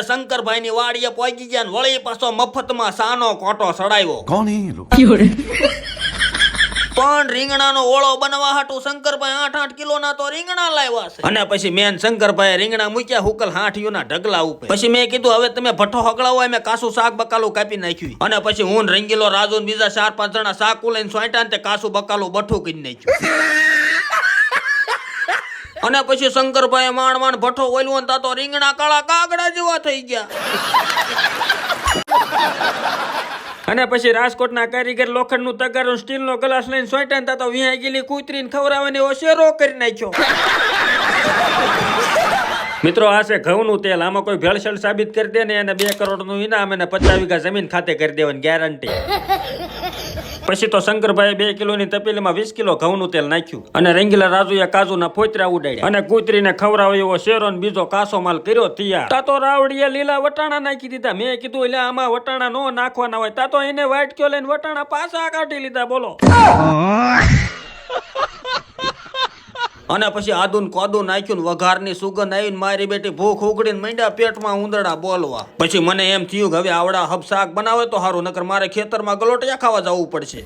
શંકરભાઈ ની વાડીએ પહોંચી ગયા ને વળી પાછો મફતમાં સાનો કોટો સડાવ્યો. कौन है ये लोग? પણ રીંગણાનો ઓળો બનવા હાટુ શંકરભાઈ 8-8 કિલોના તો રીંગણા લાવ્યા છે. અને પછી મેન શંકરભાઈ રીંગણા મૂક્યા હુકલ હાંઠીઓના ઢગલા ઉપર. પછી મેં કીધું હવે તમે ભઠ્ઠો હગળાવો. મેં કાસું શાક બકાલું કાપી નાખ્યું. અને પછી હું રંગીલો રાજુ બીજા 4-5 જણા શાક લઈને સોંટ્યા ને તે કાસું બકાલું બઠ્ઠું કરી નાખ્યું. અને પછી શંકરભાઈ માંડ ભઠ્ઠો ઓલ્યો ને તો રીંગણા કાળા કાગડા જેવા થઈ ગયા. અને પછી રાજકોટના કારીગર લોખંડનું તગારું સ્ટીલનો ગ્લાસ લઈને સોંટ્યા તો વિહાઈ ગયેલી કૂતરીને ખવડાવવાની ઓશેરો કરી નાખ્યો. મિત્રો આ છે ઘઉંનું તેલ. આમાં કોઈ ભેળસેળ સાબિત કરી દે ને એને 2 કરોડનું ઇનામ અને 50 વીઘા જમીન ખાતે કરી દેવાની ગેરંટી. પછી તો શંકરભાઈ 2 કિલોની તપેલીમાં 20 કિલો ઘઉંનું તેલ નાખ્યું. અને રંગીલા રાજુએ કાજુના ફોતરા ઉડાડ્યા અને કૂતરીને ખવડાવે એવો શેરો ને બીજો કાસો માલ કર્યો તૈયાર. તા તો રાવડીએ લીલા વટાણા નાખી દીધા. મેં કીધું એટલે આમાં વટાણા નો નાખવાના હોય. તા તો એને વાટક્યો લઈને વટાણા પાછા કાઢી લીધા. બોલો. અને પછી આદુન કોદું નાખ્યું વઘારની સુગંધ આવીને મારી બેટી ભૂખ ઉગડીને માંડ્યા પેટમાં ઉંદરડા બોલવા. પછી મને એમ થયું કે હવે આવડા હબ શાક બનાવે તો સારું, નકર મારે ખેતરમાં ગલોટિયા ખાવા જવું પડશે.